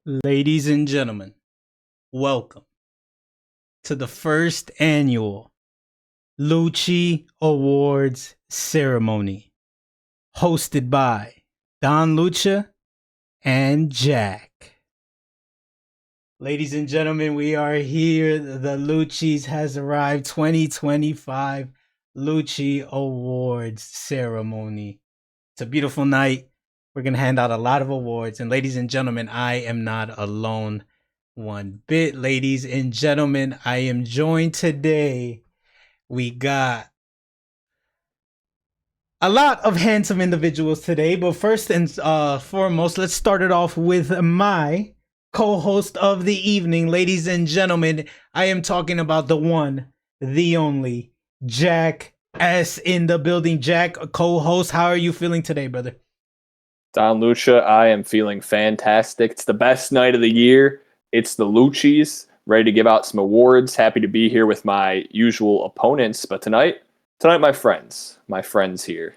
Ladies and gentlemen, welcome to the first annual Loochy Awards ceremony, hosted by Don Lucha and Jack. Ladies and gentlemen, we are here. The Luchy's has arrived. 2025 Loochy Awards ceremony. It's a beautiful night. We're going to hand out a lot of awards. And ladies and gentlemen, I am not alone one bit. Ladies and gentlemen, I am joined today. We got a lot of handsome individuals today. But first and foremost, let's start it off with my co-host of the evening. Ladies and gentlemen, I am talking about the one, the only, Jack S. in the building. Jack, co-host, how are you feeling today, brother? Don Lucha, I am feeling fantastic. It's the best night of the year. It's the Luchy's, ready to give out some awards. Happy to be here with my usual opponents, but tonight, my friends here.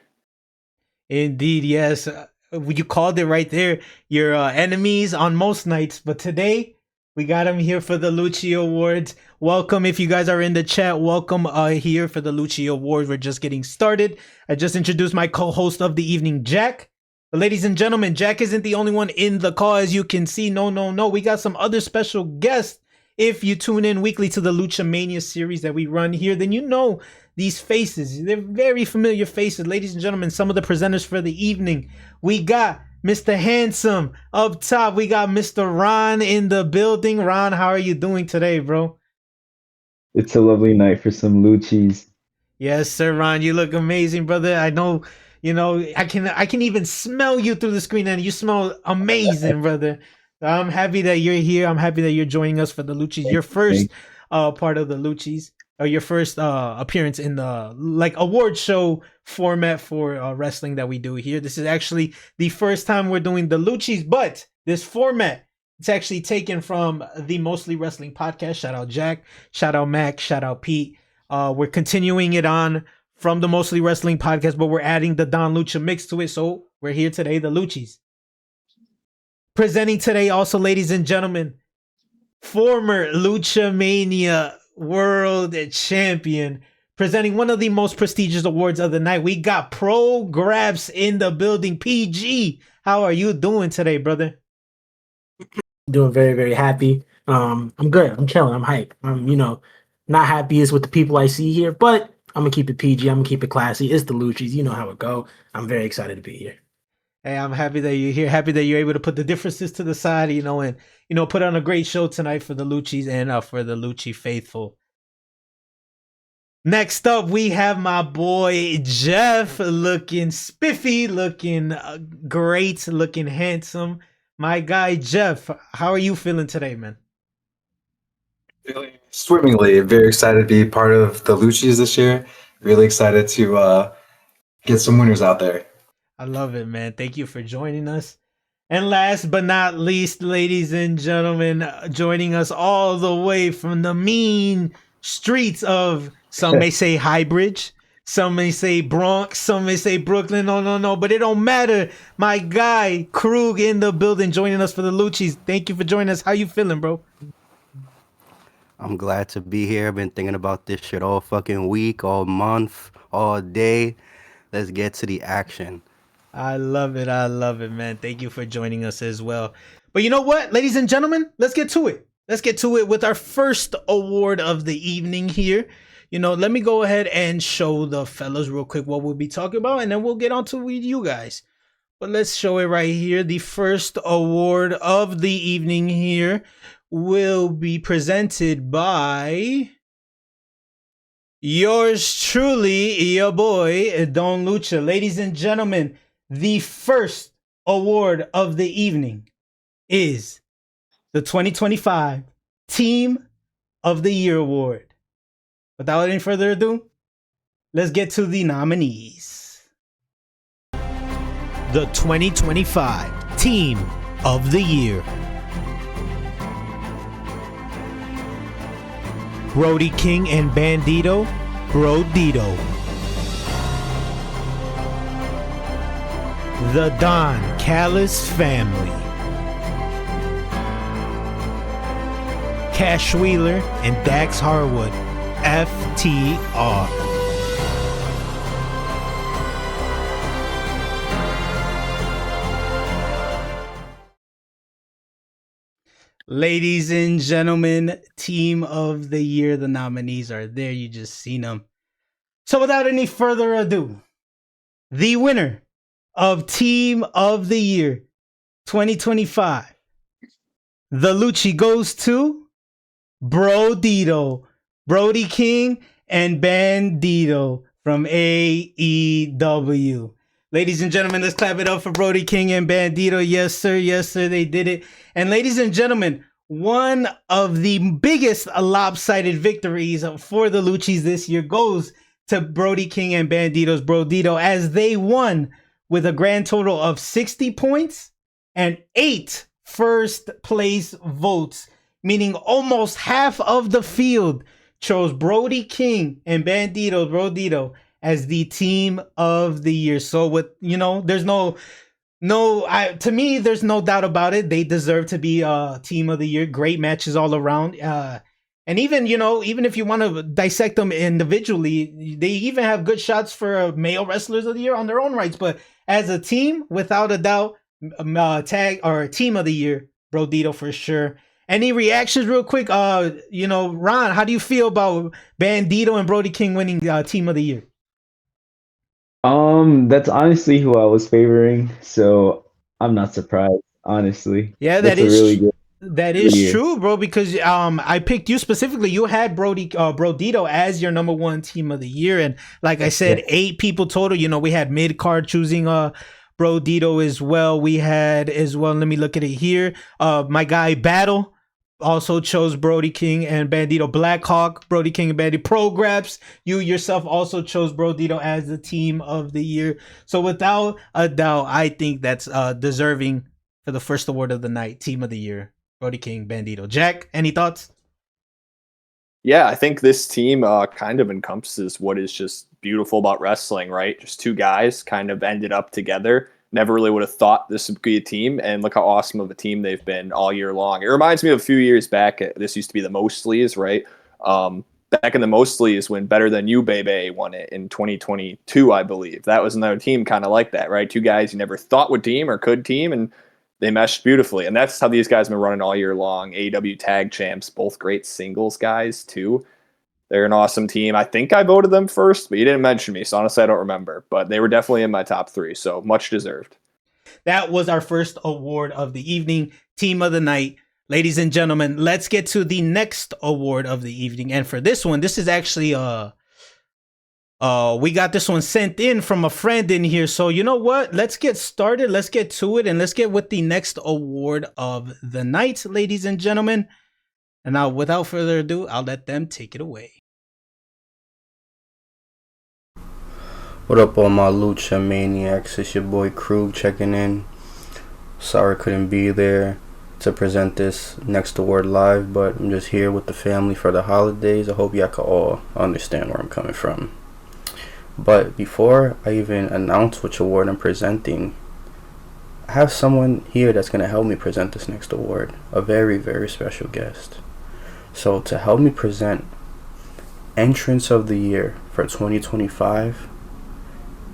Indeed, yes. You called it right there. Your enemies on most nights, but today we got them here for the Loochy Awards. Welcome if you guys are in the chat. Welcome here for the Loochy Awards. We're just getting started. I just introduced my co-host of the evening, Jack. But ladies and gentlemen, Jack isn't the only one in the call, as you can see. No. We got some other special guests. If you tune in weekly to the LUCHAMANIA series that we run here, then you know these faces. They're very familiar faces. Ladies and gentlemen, some of the presenters for the evening. We got Mr. Handsome up top. We got Mr. Ron in the building. Ron, how are you doing today, bro? It's a lovely night for some Luchy's. Yes, sir, Ron. You look amazing, brother. I know. You know, I can even smell you through the screen, and you smell amazing, brother. I'm happy that you're here. I'm happy that you're joining us for the Luchy's. Your first part of the Luchy's, or your first appearance in the award show format for wrestling that we do here. This is actually the first time we're doing the Luchy's, but this format, it's actually taken from the Mostly Wrestling podcast. Shout out Jack, shout out Mac, shout out Pete. We're continuing it on from the Mostly Wrestling podcast, but we're adding the Don Lucha mix to it. So we're here today, the Luchy's. Presenting today also, ladies and gentlemen, former LuchaMania world champion, presenting one of the most prestigious awards of the night. We got Pro Grabs in the building. PG, how are you doing today, brother? Doing very, very happy. I'm good. I'm chilling. I'm hyped. Not happiest with the people I see here, but I'm gonna keep it PG. I'm gonna keep it classy. It's the Luchy's. You know how it go. I'm very excited to be here. Hey, I'm happy that you're here. Happy that you're able to put the differences to the side, and put on a great show tonight for the Luchy's and for the Loochy faithful. Next up, we have my boy Jeff, looking spiffy, looking great, looking handsome. My guy Jeff, how are you feeling today, man? Feeling swimmingly. Very excited to be part of the Luchy's this year. Really excited to get some winners out there. I love it, man. Thank you for joining us. And last but not least, ladies and gentlemen, joining us all the way from the mean streets of, some may say Highbridge, some may say Bronx, some may say Brooklyn. No, but it don't matter. My guy, Krug, in the building, joining us for the Luchy's. Thank you for joining us. How you feeling, bro? I'm glad to be here. I've been thinking about this shit all fucking week, all month, all day. Let's get to the action. I love it, man. Thank you for joining us as well. But you know what, ladies and gentlemen, let's get to it. Let's get to it with our first award of the evening here. Let me go ahead and show the fellas real quick what we'll be talking about, and then we'll get on to with you guys. But let's show it right here. The first award of the evening here will be presented by yours truly, your boy, Don Lucha. Ladies and gentlemen, the first award of the evening is the 2025 Team of the Year Award. Without any further ado, let's get to the nominees. The 2025 Team of the Year. Brody King and Bandito, Brodito. The Don Callis family. Cash Wheeler, and Dax Harwood. FTR. Ladies and gentlemen, Team of the Year, the nominees are there. You just seen them. So without any further ado, the winner of Team of the Year 2025, the Lucci goes to Brody King and Bandito from AEW. Ladies and gentlemen, let's clap it up for Brody King and Bandito. Yes, sir, they did it. And ladies and gentlemen, one of the biggest lopsided victories for the Lucchis this year goes to Brody King and Bandito's Brodito, as they won with a grand total of 60 points and 8 first place votes, meaning almost half of the field chose Brody King and Bandito's Brodito as the Team of the Year. So with, there's to me, there's no doubt about it. They deserve to be Team of the Year. Great matches all around. And even if you want to dissect them individually, they even have good shots for male wrestlers of the year on their own rights. But as a team, without a doubt, tag or Team of the Year, Brodito for sure. Any reactions real quick? Ron, how do you feel about Bandito and Brody King winning Team of the Year? That's honestly who I was favoring, so I'm not surprised, honestly. Yeah, That's a really good. That is year. true, bro, because I picked you specifically. You had Brodito as your number one Team of the Year, and like I said, 8 people total. We had mid card choosing Brodito as well. We had as well. Let me look at it here. My guy Battle also chose Brody King and Bandito. Blackhawk, Brody King and Bandito. Pro Graps, you yourself also chose Brodito as the Team of the Year. So without a doubt, I think that's deserving for the first award of the night, Team of the Year. Brody King, Bandito. Jack, any thoughts? Yeah, I think this team kind of encompasses what is just beautiful about wrestling, right? Just 2 guys kind of ended up together. Never really would have thought this would be a team, and look how awesome of a team they've been all year long. It reminds me of a few years back. This used to be the Mostleys, right? Back in the Mostleys when Better Than You Baby won it in 2022, I believe. That was another team kind of like that, right? 2 guys you never thought would team or could team, and they meshed beautifully. And that's how these guys have been running all year long. AEW tag champs, both great singles guys, too. They're an awesome team. I think I voted them first, but you didn't mention me, so honestly, I don't remember. But they were definitely in my top 3, so much deserved. That was our first award of the evening, Team of the Night. Ladies and gentlemen, let's get to the next award of the evening. And for this one, this is actually we got this one sent in from a friend in here. So you know what? Let's get started. Let's get to it, and let's get with the next award of the night, ladies and gentlemen. And now, without further ado, I'll let them take it away. What up, all my Lucha maniacs? It's your boy Krug checking in. Sorry I couldn't be there to present this next award live, but I'm just here with the family for the holidays. I hope y'all can all understand where I'm coming from. But before I even announce which award I'm presenting, I have someone here that's going to help me present this next award. A very, very special guest. So to help me present Entrance of the Year for 2025,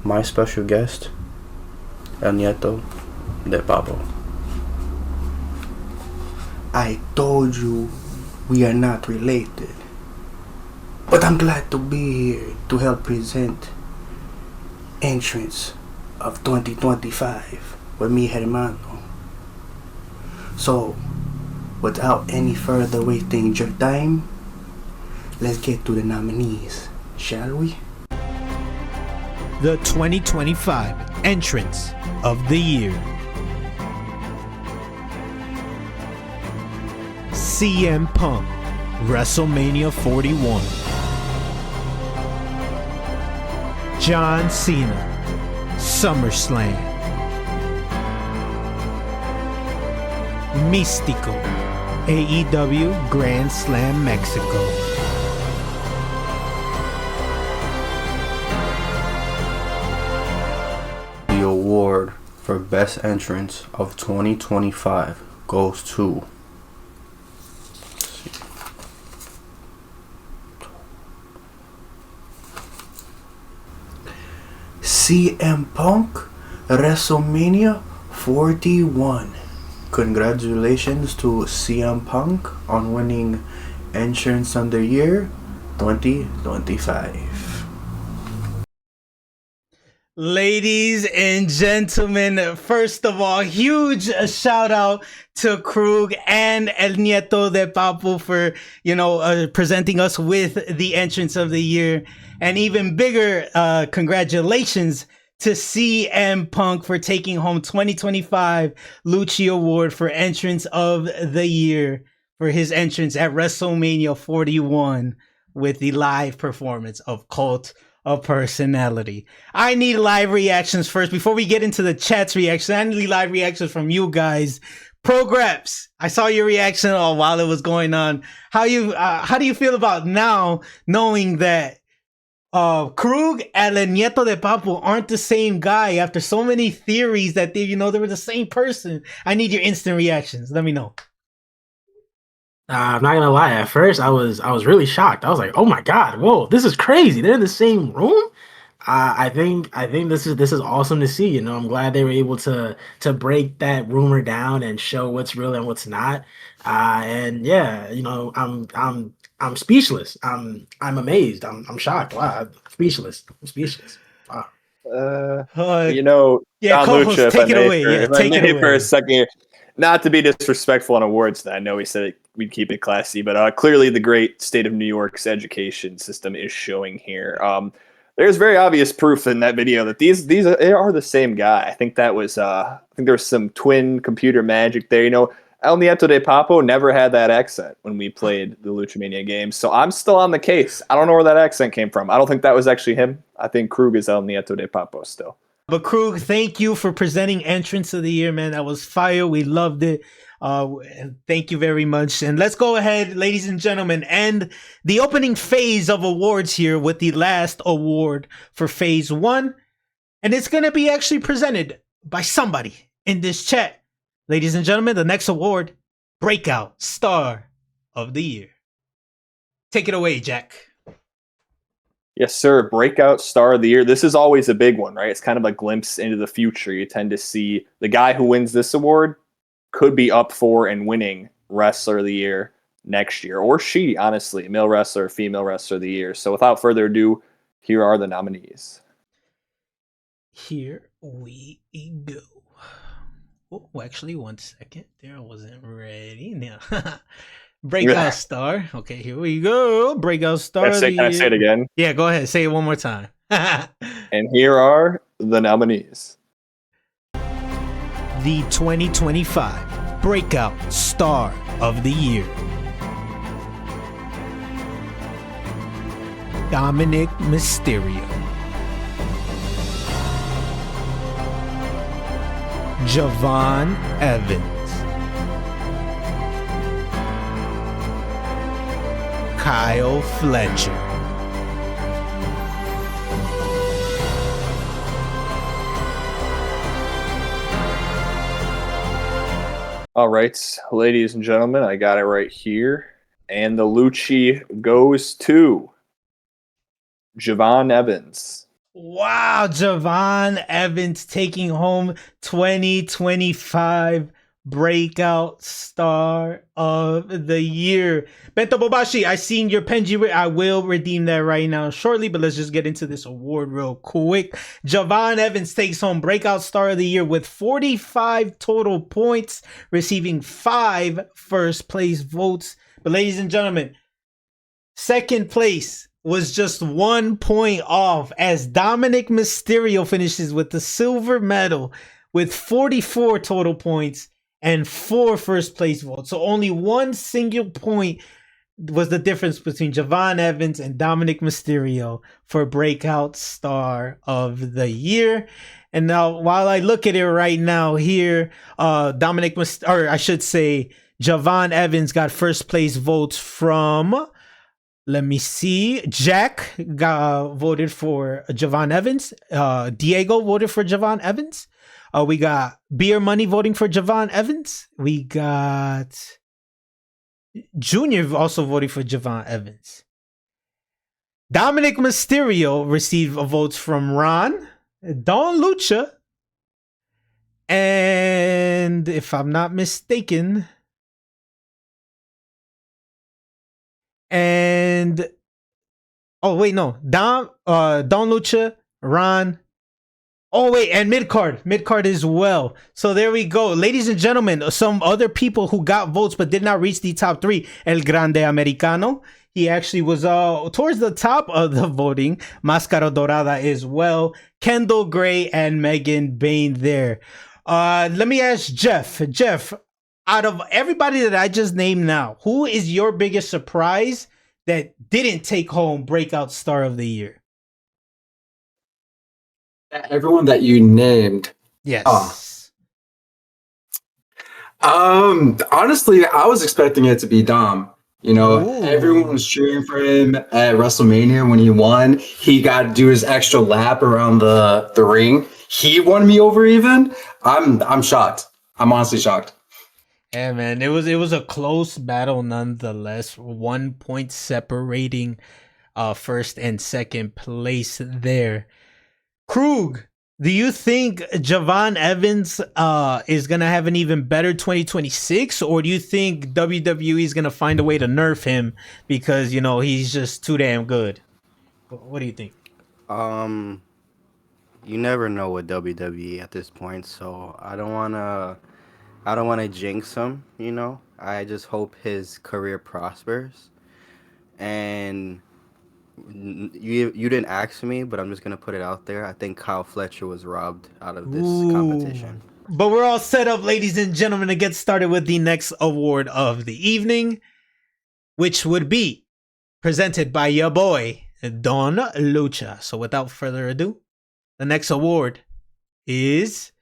my special guest, El Nieto de Pablo. I told you we are not related, but I'm glad to be here to help present Entrance of 2025 with mi hermano. So, without any further wasting your time, let's get to the nominees, shall we? The 2025 Entrance of the Year. CM Punk, WrestleMania 41. John Cena, SummerSlam. Místico, AEW Grand Slam Mexico. The award for Best Entrance of 2025 goes to CM Punk, WrestleMania 41. Congratulations to CM Punk on winning Entrance of the Year 2025. Ladies and gentlemen, first of all, huge shout out to Krug and El Nieto de Papo for, presenting us with the entrance of the year. And even bigger congratulations to CM Punk for taking home 2025 Loochy Award for entrance of the year for his entrance at WrestleMania 41 with the live performance of Cult of Personality. I need live reactions first before we get into the chat's reaction. I need live reactions from you guys. Progress. I saw your reaction while it was going on. How do you feel about now knowing that Krug and El Nieto de Papo aren't the same guy after so many theories that they were the same person? I need your instant reactions. Let me know. I'm not gonna lie. At first, I was really shocked. I was like, "Oh my god, whoa, this is crazy! They're in the same room." I think this is awesome to see. I'm glad they were able to break that rumor down and show what's real and what's not. And yeah, I'm speechless. I'm amazed. I'm shocked. Wow, I'm speechless. Wow. Yeah, Don co-host, Lucha, take it away. Yeah, take it away. For a second here. Not to be disrespectful on awards, I know we said we'd keep it classy, but clearly the great state of New York's education system is showing here. There's very obvious proof in that video that these are the same guy. I think that was I think there was some twin computer magic there. El Nieto de Papo never had that accent when we played the LuchaMania games, so I'm still on the case. I don't know where that accent came from. I don't think that was actually him. I think Krug is El Nieto de Papo still. But Krug, thank you for presenting entrance of the year, man. That was fire. We loved it. Thank you very much. And let's go ahead, ladies and gentlemen, end the opening phase of awards here with the last award for phase 1. And it's going to be actually presented by somebody in this chat. Ladies and gentlemen, the next award, Breakout Star of the Year. Take it away, Jack. Yes, sir. Breakout Star of the Year. This is always a big one, right? It's kind of a glimpse into the future. You tend to see the guy who wins this award could be up for and winning Wrestler of the Year next year. Or she, honestly, male wrestler, female wrestler of the year. So without further ado, here are the nominees. Here we go. Oh, actually, 1 second. There, I wasn't ready. Now, Breakout Star. Okay, here we go. Breakout Star. Can I say it again? Yeah, go ahead. Say it one more time. And here are the nominees. The 2025 Breakout Star of the Year. Dominic Mysterio. Javon Evans. Kyle Fletcher. All right, ladies and gentlemen, I got it right here. And the Loochy goes to Javon Evans. Wow, Javon Evans taking home 2025 Breakout Star of the Year. Bento Bobashi, I seen your Penji. I will redeem that right now shortly, but let's just get into this award real quick. Javon Evans takes home Breakout Star of the Year with 45 total points, receiving 5 first place votes. But ladies and gentlemen, second place was just 1 point off as Dominic Mysterio finishes with the silver medal with 44 total points and 4 first place votes. So only 1 single point was the difference between Javon Evans and Dominic Mysterio for Breakout Star of the Year. And now, while I look at it right now here, Javon Evans got first place votes from, let me see, Jack voted for Javon Evans. Diego voted for Javon Evans. We got Beer Money voting for Javon Evans. We got Junior also voting for Javon Evans. Dominic Mysterio received votes from Ron. Don Lucha, and if I'm not mistaken, and oh wait, no, Don Lucha, Ron. Oh wait, and mid card as well. So there we go, ladies and gentlemen. Some other people who got votes but did not reach the top three. El Grande Americano. He actually was towards the top of the voting. Máscara Dorada as well. Kendall Gray and Megan Bain there. Let me ask Jeff. Jeff, out of everybody that I just named now, who is your biggest surprise that didn't take home Breakout Star of the Year? Everyone that you named. Yes. Honestly, I was expecting it to be Dom. You know, Ooh. everyone was cheering for him at WrestleMania when he won. He got to do his extra lap around the ring. He won me over even. I'm shocked. I'm honestly shocked. Yeah, man, it was a close battle nonetheless. 1 point separating first and second place there. Krug, do you think Javon Evans is gonna have an even better 2026, or do you think WWE is gonna find a way to nerf him because he's just too damn good? What do you think? You never know with WWE at this point, so I don't wanna jinx him. I just hope his career prospers. And you didn't ask me, but I'm just gonna put it out there. I think Kyle Fletcher was robbed out of this competition. But we're all set up, ladies and gentlemen, to get started with the next award of the evening, which would be presented by your boy, Don Lucha. So without further ado, the next award is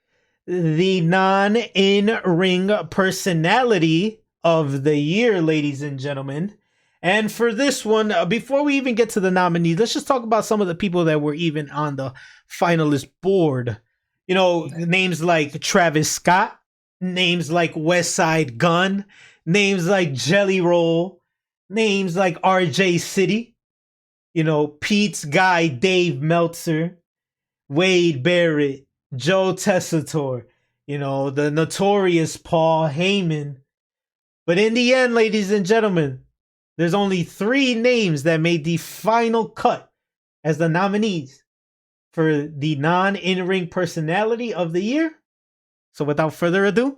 the non-in-ring personality of the year, ladies and gentlemen. And for this one, before we even get to the nominees, let's just talk about some of the people that were even on the finalist board. Names like Travis Scott, names like Westside Gunn, names like Jelly Roll, names like RJ City, Pete's guy Dave Meltzer, Wade Barrett, Joe Tessitore, the notorious Paul Heyman. But in the end, ladies and gentlemen, there's only 3 names that made the final cut as the nominees for the non-in-ring personality of the year. So without further ado,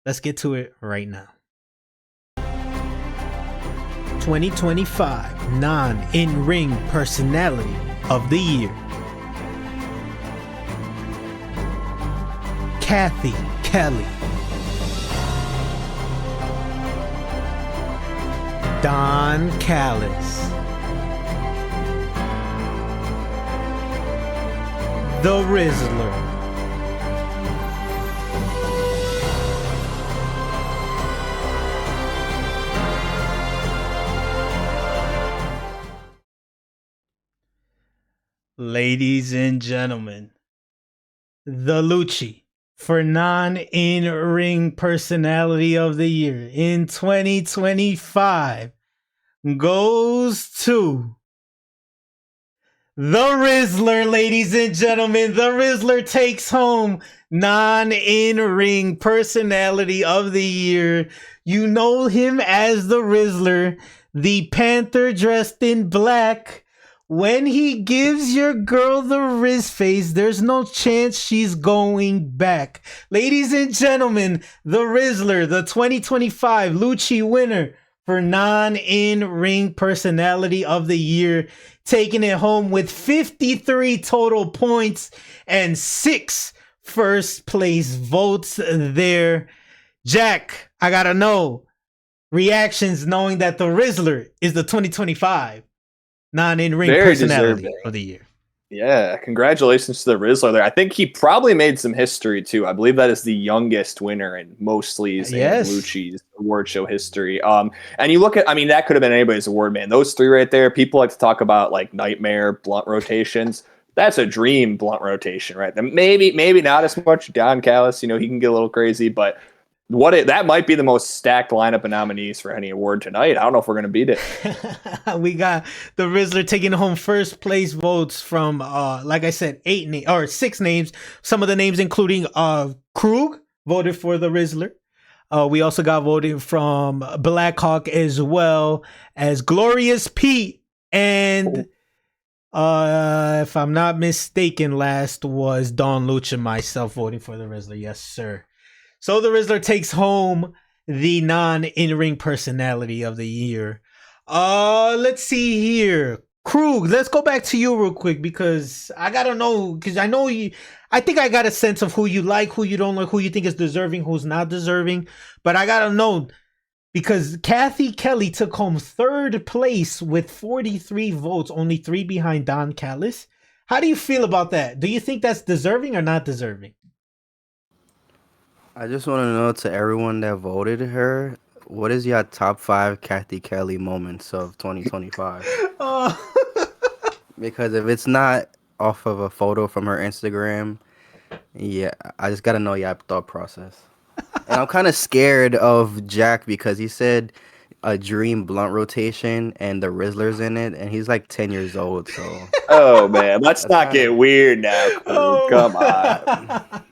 let's get to it right now. 2025 non-in-ring personality of the year. Kathy Kelly. Don Callis. The Rizzler. Ladies and gentlemen, the Loochy for non-in-ring personality of the year in 2025 goes to the Rizzler, ladies and gentlemen. The Rizzler takes home non-in-ring personality of the year. You know him as the Rizzler, the Panther dressed in black. When he gives your girl the Riz face, there's no chance she's going back. Ladies and gentlemen, the Rizzler, the 2025 Loochy winner for non-in-ring personality of the year, taking it home with 53 total points and 6 first place votes there. Jack, I gotta know reactions knowing that the Rizzler is the 2025 non-in-ring personality of the year. Yeah, congratulations to the Rizzler there. I think he probably made some history too. I believe that is the youngest winner in Mostly's and Luchy's award show history. And you look at, that could have been anybody's award, man. Those 3 right there, people like to talk about like nightmare blunt rotations. That's a dream blunt rotation, right? Maybe not as much Don Callis, he can get a little crazy, but that might be the most stacked lineup of nominees for any award tonight. I don't know if we're gonna beat it. We got the Rizzler taking home first place votes from like I said, 6 names. Some of the names including Krug voted for the Rizzler. We also got voted from Blackhawk as well as Glorious Pete, and if I'm not mistaken, last was Don Lucha, myself voting for the Rizzler. Yes, sir. So the Rizzler takes home the non-in-ring personality of the year. Let's see here. Krug, let's go back to you real quick because I gotta know, because I know you. I think I got a sense of who you like, who you don't like, who you think is deserving, who's not deserving. But I gotta know because Kathy Kelly took home 3rd place with 43 votes, only 3 behind Don Callis. How do you feel about that? Do you think that's deserving or not deserving? I just want to know to everyone that voted her, what is your top 5 Kathy Kelly moments of 2025? Because if it's not off of a photo from her Instagram, yeah, I just got to know your thought process. And I'm kind of scared of Jack because he said a dream blunt rotation and the Rizzler's in it, and he's like 10 years old, so... Oh, man, let's not get weird now. Oh. Come on.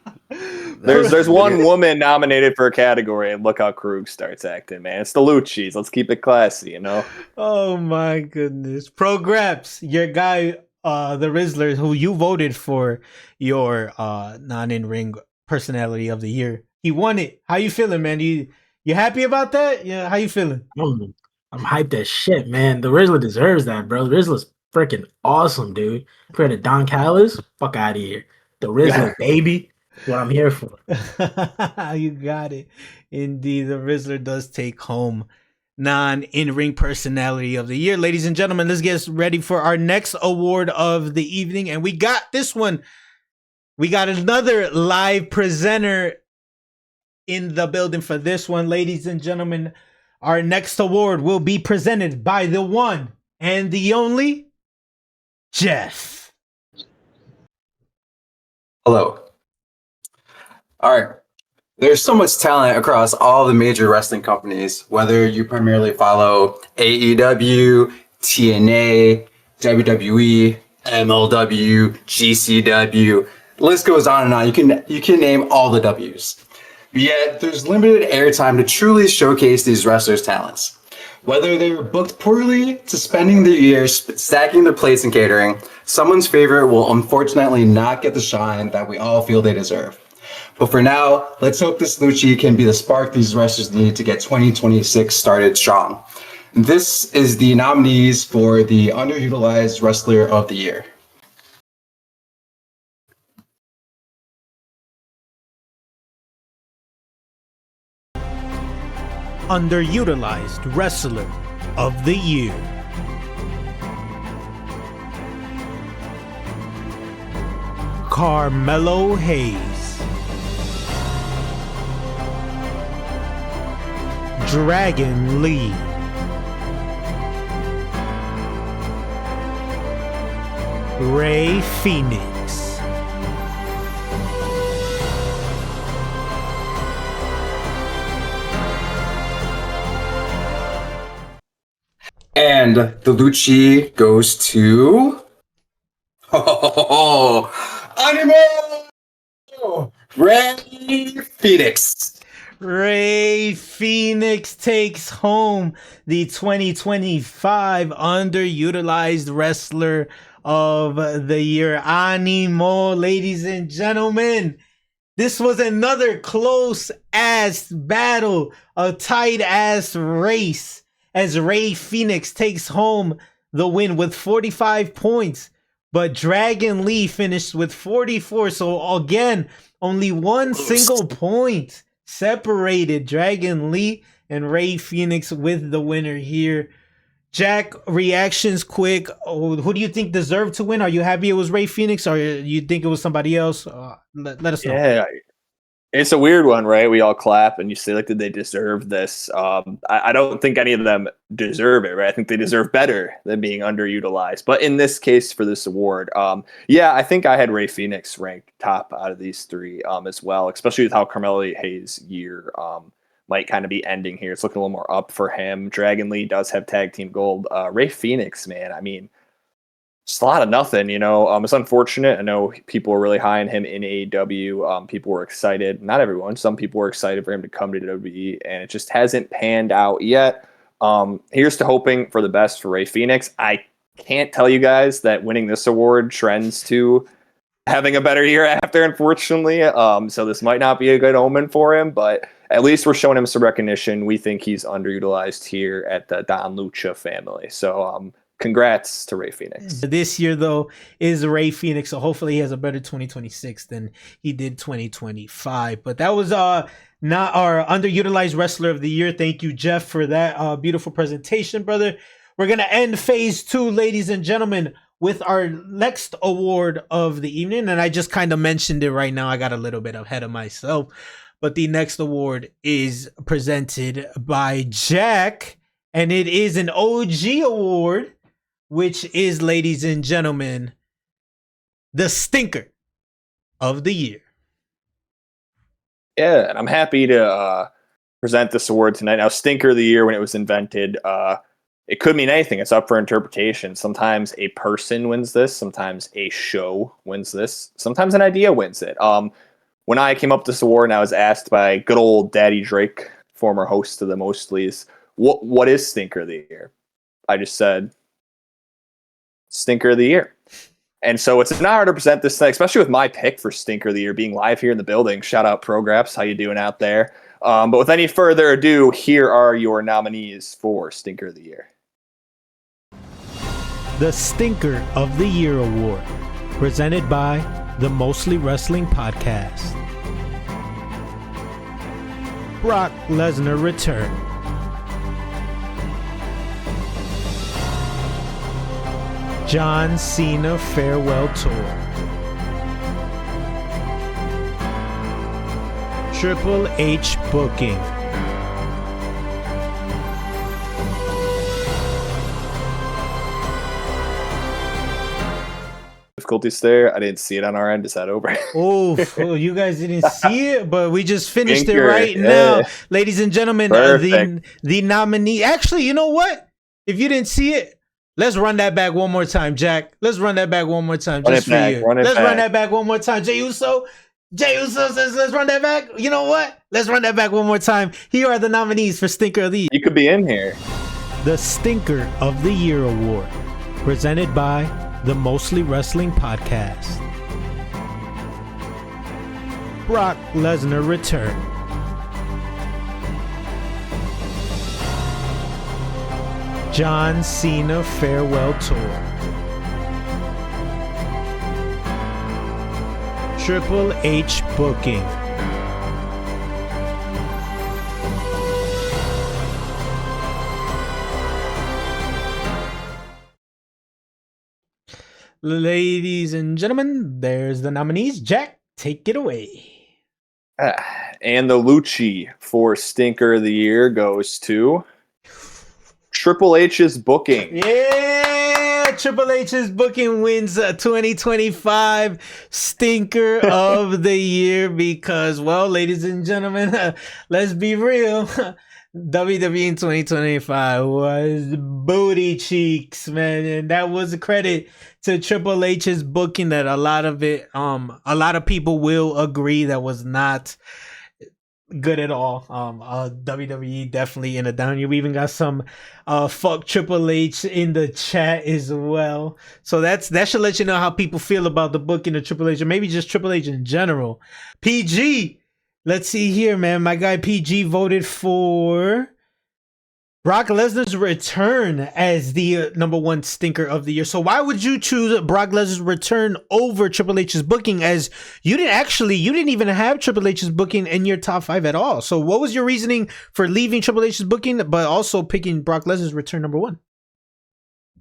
There's one woman nominated for a category, and look how Krug starts acting, man. It's the Luchis. Let's keep it classy, you know? Oh, my goodness. Pro Graps, your guy, the Rizzler, who you voted for your non-in-ring personality of the year. He won it. How you feeling, man? You happy about that? Yeah, how you feeling? I'm hyped as shit, man. The Rizzler deserves that, bro. The Rizzler's freaking awesome, dude. Compared to Don Callis, fuck out of here. The Rizzler, baby. What I'm here for. You got it. Indeed, the Rizzler does take home non-in-ring personality of the year. Ladies and gentlemen, let's get ready for our next award of the evening. And we got this one. We got another live presenter in the building for this one. Ladies and gentlemen, our next award will be presented by the one and the only Jeff. Hello. All right. There's so much talent across all the major wrestling companies, whether you primarily follow AEW, TNA, WWE, MLW, GCW. The list goes on and on. You can name all the W's. Yet there's limited airtime to truly showcase these wrestlers' talents. Whether they were booked poorly to spending their years stacking their plates and catering, someone's favorite will unfortunately not get the shine that we all feel they deserve. But for now, let's hope this Loochy can be the spark these wrestlers need to get 2026 started strong. This is the nominees for the Underutilized Wrestler of the Year. Underutilized Wrestler of the Year. Carmelo Hayes. Dragon Lee. Ray Phoenix. And the Loochy goes to... Animo! Ray Phoenix. Ray Phoenix takes home the 2025 Underutilized Wrestler of the Year. Animo, ladies and gentlemen. This was another close-ass battle, a tight-ass race, as Ray Phoenix takes home the win with 45 points. But Dragon Lee finished with 44. So again, only one single point separated Dragon Lee and Ray Phoenix with the winner here. Jack, reactions quick. Who do you think deserved to win? Are you happy it was Ray Phoenix or you think it was somebody else? Let us know. Yeah, It's a weird one, right? We all clap and you say, like, did they deserve this? I don't think any of them deserve it, right? I think they deserve better than being underutilized. But in this case for this award, yeah, I think I had Ray Phoenix ranked top out of these three as well, especially with how Carmelo Hayes' year might kind of be ending here. It's looking a little more up for him. Dragon Lee does have tag team gold. Ray Phoenix, man, I mean, just a lot of nothing, you know. It's unfortunate. I know people were really high on him in AEW. People were excited. Not everyone. Some people were excited for him to come to WWE, and it just hasn't panned out yet. Here's to hoping for the best for Ray Phoenix. I can't tell you guys that winning this award trends to having a better year after, unfortunately. So this might not be a good omen for him, but at least we're showing him some recognition. We think he's underutilized here at the Don Lucha family. So, congrats to Ray Phoenix. This year, though, is Ray Phoenix, so hopefully he has a better 2026 than he did 2025. But that was not our underutilized wrestler of the year. Thank you, Jeff, for that beautiful presentation, brother. We're going to end phase 2, ladies and gentlemen, with our next award of the evening. And I just kind of mentioned it right now. I got a little bit ahead of myself. But the next award is presented by Jack, and it is an OG award, which is, ladies and gentlemen, the Stinker of the Year. Yeah, and I'm happy to present this award tonight. Now, Stinker of the Year, when it was invented, it could mean anything. It's up for interpretation. Sometimes a person wins this. Sometimes a show wins this. Sometimes an idea wins it. When I came up with this award and I was asked by good old Daddy Drake, former host of the Mostleys, what is Stinker of the Year? I just said, Stinker of the Year. And so it's an honor to present this thing, especially with my pick for Stinker of the Year being live here in the building. Shout out Prograps. How you doing out there? But with any further ado, here are your nominees for Stinker of the Year. The Stinker of the Year Award, presented by the Mostly Wrestling Podcast. Brock Lesnar return. John Cena farewell tour. Triple H booking. Difficulties there. I didn't see it on our end. Is that over? Oh, you guys didn't see it, but we just finished Stinker, it right yeah. now. Ladies and gentlemen, Perfect. the nominee. Actually, you know what? If you didn't see it, let's run that back one more time, Jack. Let's run that back one more time, just for you. Let's run that back one more time. Jey Uso says, let's run that back. You know what? Let's run that back one more time. Here are the nominees for Stinker of the Year. You could be in here. The Stinker of the Year Award, presented by the Mostly Wrestling Podcast. Brock Lesnar return. John Cena farewell tour. Triple H booking. Ladies and gentlemen, there's the nominees. Jack, take it away. And the Loochy for Stinker of the Year goes to Triple H's booking. Yeah, Triple H's booking wins 2025 Stinker of the Year because, well, ladies and gentlemen, let's be real. WWE in 2025 was booty cheeks, man, and that was a credit to Triple H's booking. That a lot of people will agree that was not good at all. WWE definitely in a down year. We even got some fuck Triple H in the chat as well. So that should let you know how people feel about the booking of Triple H, or maybe just Triple H in general. PG, let's see here, man. My guy PG voted for Brock Lesnar's return as the number one Stinker of the Year. So why would you choose Brock Lesnar's return over Triple H's booking, as you didn't even have Triple H's booking in your top 5 at all? So what was your reasoning for leaving Triple H's booking, but also picking Brock Lesnar's return number 1?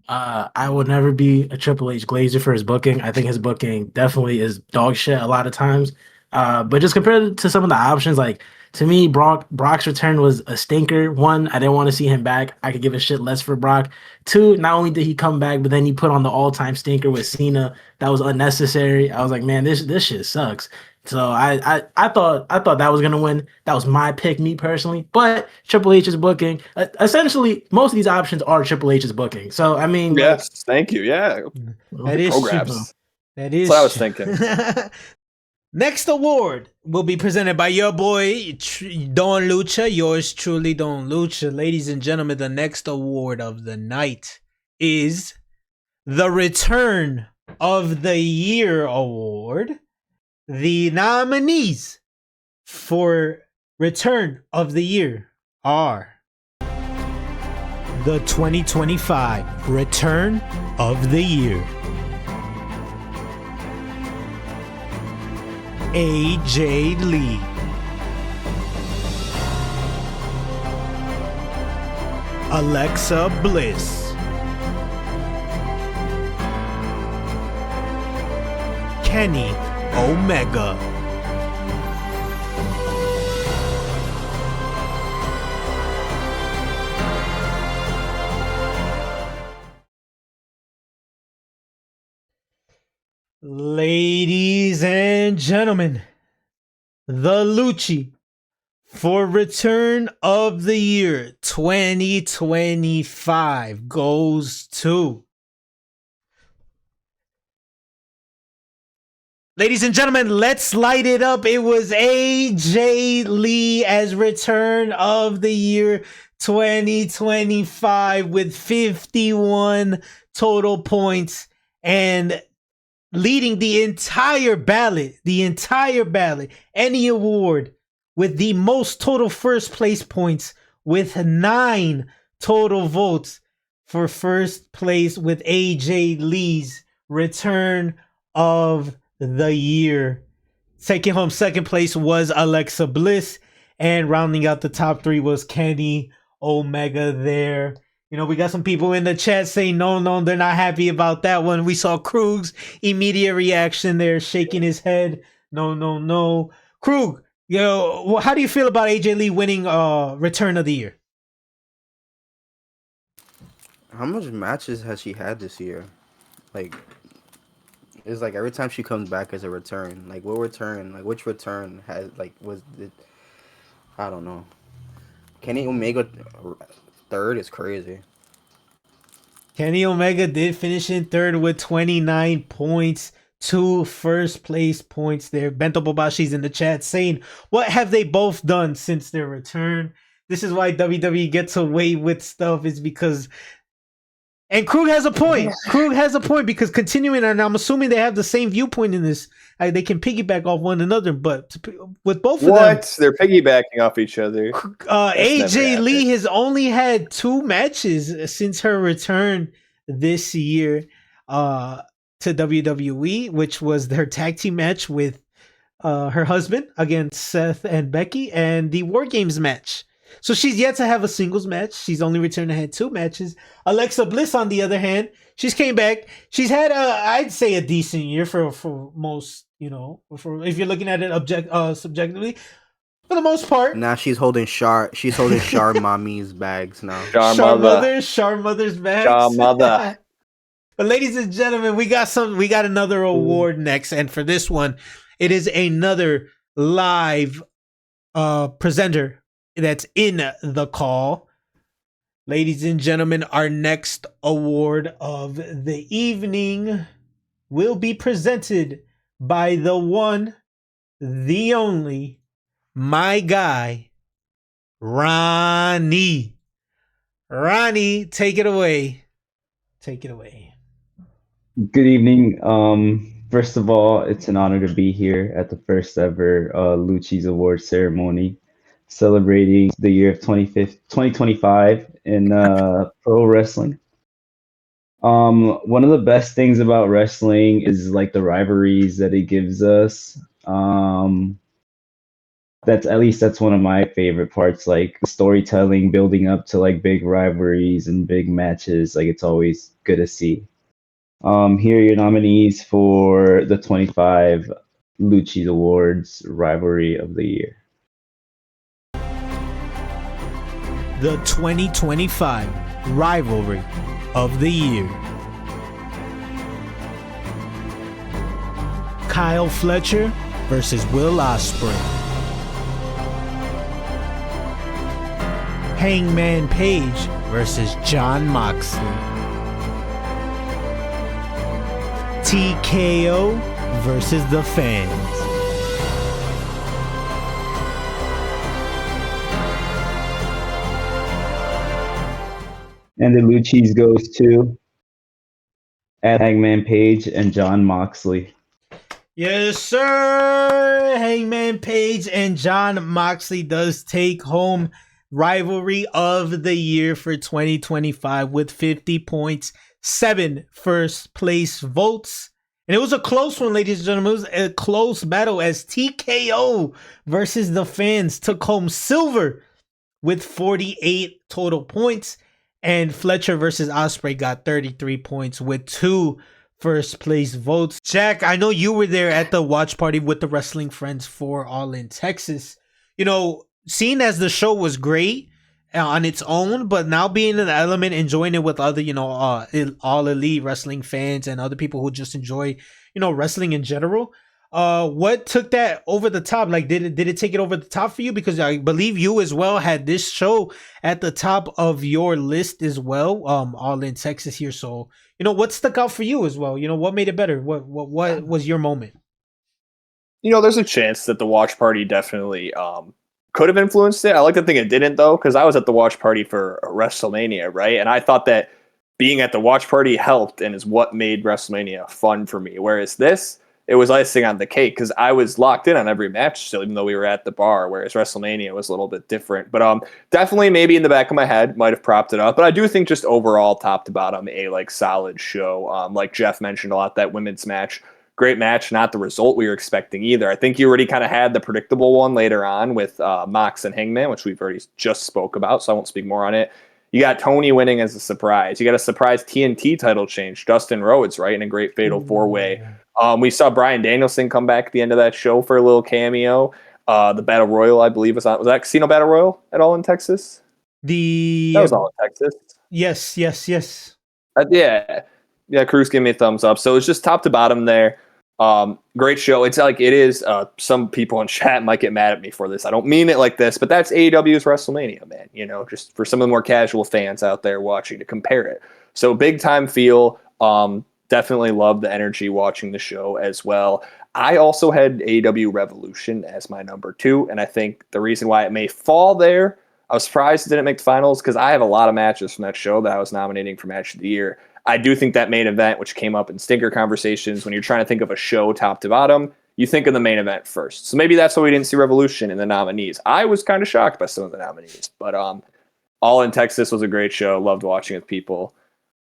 I would never be a Triple H glazer for his booking. I think his booking definitely is dog shit a lot of times. But just compared to some of the options, like to me, Brock's return was a stinker. One, I didn't want to see him back. I could give a shit less for Brock. Two, not only did he come back, but then he put on the all-time stinker with Cena. That was unnecessary. I was like, man, this shit sucks. So I thought that was gonna win. That was my pick, me personally. But Triple H's booking, essentially, most of these options are Triple H's booking. So I mean, Yes, thank you. Yeah, That is true. programs. That is That's what I was true. thinking. Next award will be presented by your boy Don Lucha, yours truly Don Lucha. Ladies and gentlemen, the next award of the night is the Return of the Year award. The nominees for Return of the Year are the 2025 Return of the Year, AJ Lee. Alexa Bliss. Kenny Omega. Ladies and gentlemen, the Loochy for Return of the Year 2025 goes to... Ladies and gentlemen, let's light it up. It was AJ Lee as Return of the Year 2025 with 51 total points and leading the entire ballot, any award with the most total first place points with 9 total votes for first place with AJ Lee's Return of the Year. Taking home second place was Alexa Bliss, and rounding out the top 3 was Kenny Omega there. You know, we got some people in the chat saying no, they're not happy about that one. We saw Krug's immediate reaction there, shaking his head. No. Krug, how do you feel about AJ Lee winning Return of the Year? How much matches has she had this year? Like, it's like every time she comes back as a return. Like, what return? Like, which return has, like, was it? I don't know. Kenny Omega third is crazy. Kenny Omega did finish in third with 29 points. 2 first place points there. Bento Bobashi's in the chat saying, what have they both done since their return? This is why WWE gets away with stuff, is because... And Krug has a point. Krug has a point because continuing, and I'm assuming they have the same viewpoint in this. They can piggyback off one another, but with both of them, They're piggybacking off each other. AJ Lee has only had 2 matches since her return this year to WWE, which was their tag team match with her husband against Seth and Becky, and the War Games match. So she's yet to have a singles match. She's only returned and had 2 matches. Alexa Bliss, on the other hand, she's came back. She's had I'd say a decent year for most, if you're looking at it subjectively, for the most part. Now she's holding Char Mommy's bags now. Char Mother's bags. Char Mother. But ladies and gentlemen, we got another award next, and for this one, it is another live presenter that's in the call. Ladies and gentlemen, our next award of the evening will be presented by the one, the only, my guy, Ronnie. Ronnie, take it away. Take it away. Good evening. First of all, it's an honor to be here at the first ever Loochy Awards ceremony, celebrating the year of 2025 in pro wrestling. One of the best things about wrestling is like the rivalries that it gives us. That's one of my favorite parts, like storytelling, building up to like big rivalries and big matches. Like, it's always good to see. Here are your nominees for the 25 Loochy Awards Rivalry of the Year. The 2025 Rivalry of the Year. Kyle Fletcher versus Will Ospreay. Hangman Page versus Jon Moxley. TKO versus the Fans. And the Luchis goes to Hangman Page and Jon Moxley. Yes, sir. Hangman Page and Jon Moxley does take home Rivalry of the Year for 2025 with 50 points, 7 first place votes. And it was a close one, ladies and gentlemen. It was a close battle as TKO versus the Fans took home silver with 48 total points. And Fletcher versus Ospreay got 33 points with 2 first place votes. Jack, I know you were there at the watch party with the wrestling friends for All In Texas. You know, seeing as the show was great on its own, but now being in the element, enjoying it with other, all elite wrestling fans and other people who just enjoy, wrestling in general. What took that over the top? Like, did it take it over the top for you? Because I believe you as well had this show at the top of your list as well. All In Texas here. So, what stuck out for you as well? What made it better? What was your moment? There's a chance that the watch party definitely could have influenced it. I like to think it didn't, though, because I was at the watch party for WrestleMania, right? And I thought that being at the watch party helped and is what made WrestleMania fun for me. Whereas this, it was icing on the cake because I was locked in on every match still, even though we were at the bar, whereas WrestleMania was a little bit different. But definitely maybe in the back of my head might have propped it up. But I do think just overall, top to bottom, a solid show. Like Jeff mentioned a lot, that women's match, great match, not the result we were expecting either. I think you already kind of had the predictable one later on with Mox and Hangman, which we've already just spoke about, so I won't speak more on it. You got Tony winning as a surprise. You got a surprise TNT title change, Dustin Rhodes, right, in a great fatal four-way. We saw Bryan Danielson come back at the end of that show for a little cameo. The Battle Royal, I believe, was that Casino Battle Royal at All In Texas? That was All In Texas. Yes. Yeah, Cruz gave me a thumbs up. So it's just top to bottom there. Great show. It's like it is. Some people in chat might get mad at me for this. I don't mean it like this, but that's AEW's WrestleMania, man. Just for some of the more casual fans out there watching to compare it. So big time feel. Definitely love the energy watching the show as well. I also had AEW Revolution as my number 2, and I think the reason why it may fall there, I was surprised it didn't make the finals because I have a lot of matches from that show that I was nominating for Match of the Year. I do think that main event, which came up in stinker conversations, when you're trying to think of a show top to bottom, you think of the main event first. So maybe that's why we didn't see Revolution in the nominees. I was kind of shocked by some of the nominees, but All In Texas was a great show. Loved watching with people.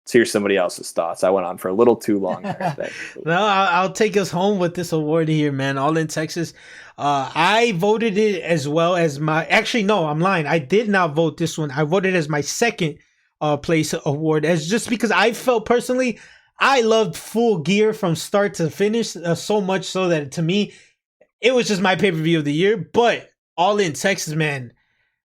Let's hear somebody else's thoughts. I went on for a little too long there. No, I'll take us home with this award here, man. All In Texas. I voted it as well as my... Actually, no, I'm lying. I did not vote this one. I voted as my second place award, as just because I felt personally I loved Full Gear from start to finish, so much so that to me it was just my pay-per-view of the year. But All In Texas, man,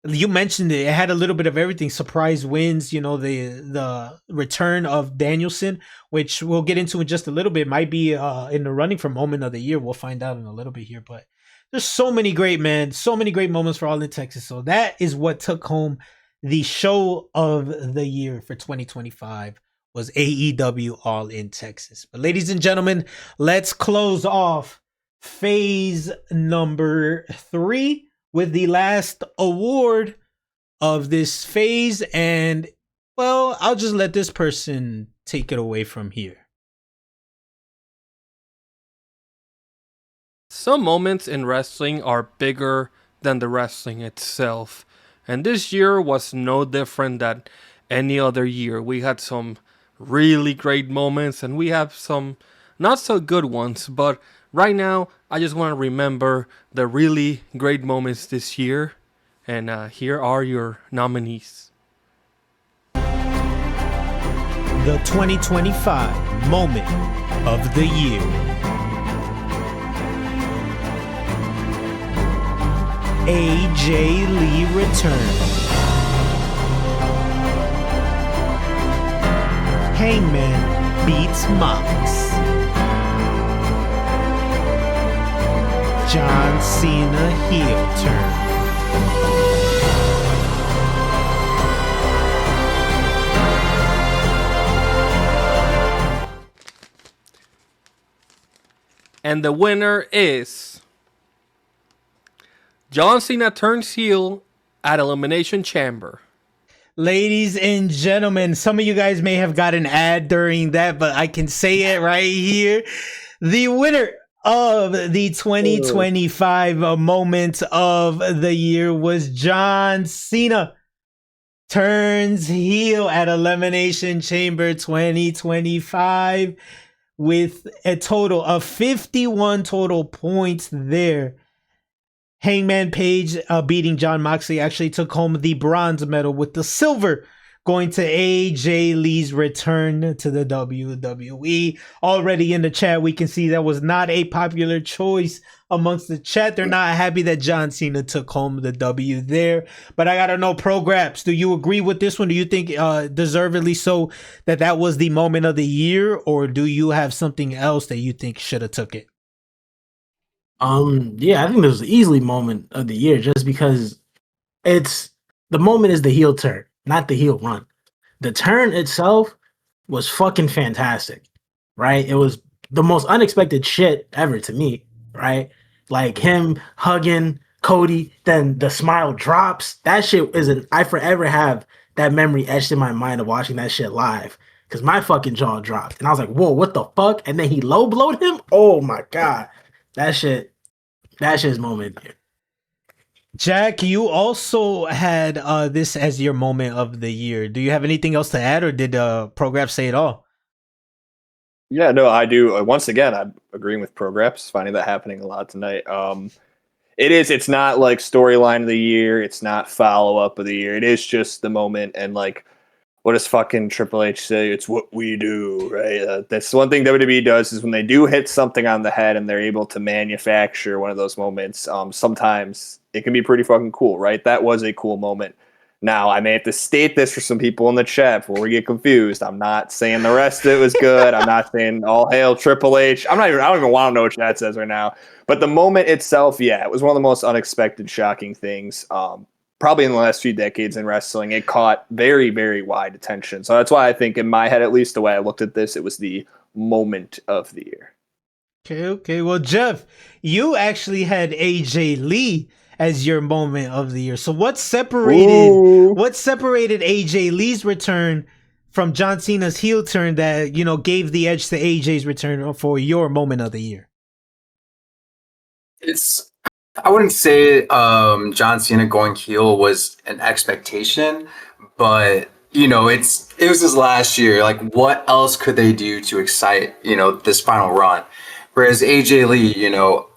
you mentioned it had a little bit of everything. Surprise wins, the return of Danielson, which we'll get into in just a little bit, might be in the running for moment of the year. We'll find out in a little bit here, but there's so many great moments for All In Texas. So that is what took home the show of the year for 2025 was AEW All In Texas. But ladies and gentlemen, let's close off phase number 3 with the last award of this phase. And, well, I'll just let this person take it away from here. Some moments in wrestling are bigger than the wrestling itself. And this year was no different than any other year. We had some really great moments and we have some not so good ones. But right now, I just want to remember the really great moments this year. And here are your nominees. The 2025 Moment of the Year. AJ Lee returns. Hangman beats Mox. John Cena heel turn. And the winner is John Cena turns heel at Elimination Chamber. Ladies and gentlemen, some of you guys may have got an ad during that, but I can say it right here. The winner of the 2025 moment of the year was John Cena turns heel at Elimination Chamber 2025 with a total of 51 total points there. Hangman Page beating Jon Moxley actually took home the bronze medal, with the silver going to AJ Lee's return to the WWE. Already in the chat, we can see that was not a popular choice amongst the chat. They're not happy that John Cena took home the W there. But I gotta know, Prograps, do you agree with this one? Do you think deservedly so that was the moment of the year, or do you have something else that you think should have took it? Yeah, I think this was easily moment of the year, just because it's the moment is the heel turn, not the heel run. The turn itself was fucking fantastic, right? It was the most unexpected shit ever to me, right? Like him hugging Cody, then the smile drops. That shit I forever have that memory etched in my mind of watching that shit live, because my fucking jaw dropped and I was like, whoa, what the fuck? And then he low blowed him. Oh my god. That's his moment here. Jack, you also had this as your moment of the year. Do you have anything else to add, or did Prograph say it all? Yeah, no, I do. Once again, I'm agreeing with Prographs, finding that happening a lot tonight. It's not like storyline of the year. It's not follow-up of the year. It is just the moment, and like, what does fucking Triple H say? It's what we do, right? That's one thing WWE does, is when they do hit something on the head and they're able to manufacture one of those moments, sometimes it can be pretty fucking cool, right? That was a cool moment. Now, I may have to state this for some people in the chat before we get confused. I'm not saying the rest of it was good. I'm not saying all hail Triple H. I don't even want to know what chat says right now. But the moment itself, yeah, it was one of the most unexpected, shocking things. Probably in the last few decades in wrestling, it caught very, very wide attention. So that's why I think, in my head at least, the way I looked at this, it was the moment of the year. Okay. Well, Jeff, you actually had AJ Lee as your moment of the year. So what separated AJ Lee's return from John Cena's heel turn that, gave the edge to AJ's return for your moment of the year? I wouldn't say John Cena going heel was an expectation, but it was his last year. Like, what else could they do to excite this final run? Whereas AJ Lee,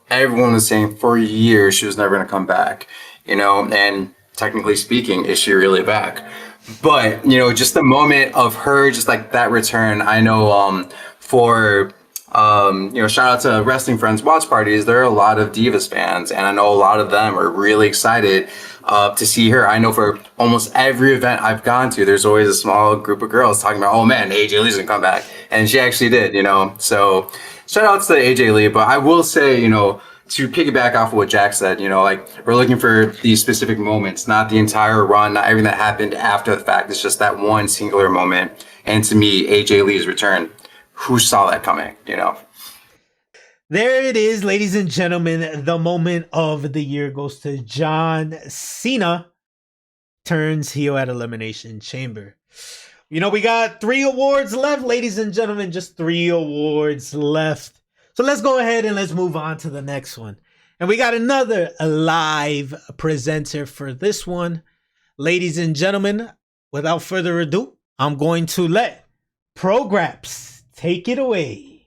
everyone was saying for years she was never going to come back. And technically speaking, is she really back? But just the moment of her, just like that return. I know for. Shout out to Wrestling Friends watch parties. There are a lot of Divas fans, and I know a lot of them are really excited to see her. I know for almost every event I've gone to, there's always a small group of girls talking about, oh man, AJ Lee's gonna come back. And she actually did, So shout out to AJ Lee. But I will say, to piggyback off of what Jack said, like, we're looking for these specific moments, not the entire run, not everything that happened after the fact. It's just that one singular moment. And to me, AJ Lee's return, who saw that coming, There it is, ladies and gentlemen. The moment of the year goes to John Cena turns heel at Elimination Chamber. We got 3 awards left, ladies and gentlemen. Just 3 awards left. So let's go ahead and let's move on to the next one. And we got another live presenter for this one. Ladies and gentlemen, without further ado, I'm going to let Prograps take it away.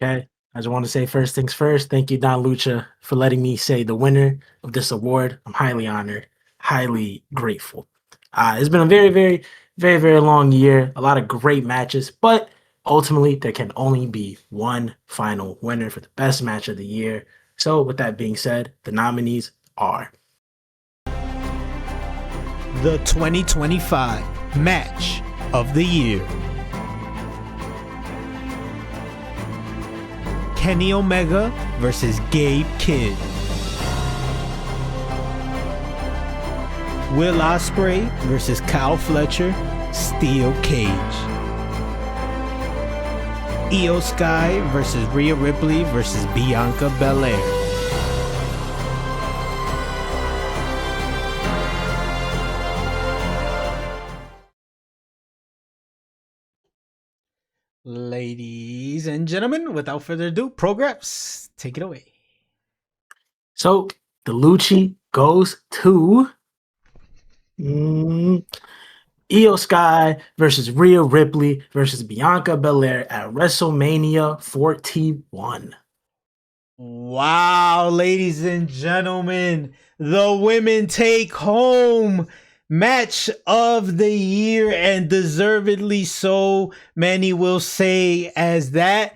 Okay. I just want to say, first things first, thank you, Don Lucha, for letting me say the winner of this award. I'm highly honored, highly grateful. It's been a very, very, very, very long year. A lot of great matches, but ultimately there can only be one final winner for the best match of the year. So, with that being said, the nominees are The 2025 Match of the Year. Kenny Omega versus Gabe Kidd. Will Ospreay versus Kyle Fletcher, Steel Cage. Io Sky versus Rhea Ripley versus Bianca Belair. Ladies and gentlemen, without further ado, Progress, take it away. so the Lucci goes to Io Sky versus Rhea Ripley versus Bianca Belair at WrestleMania 41. Wow, ladies and gentlemen, the women take home match of the year, and deservedly so. Many will say, as that,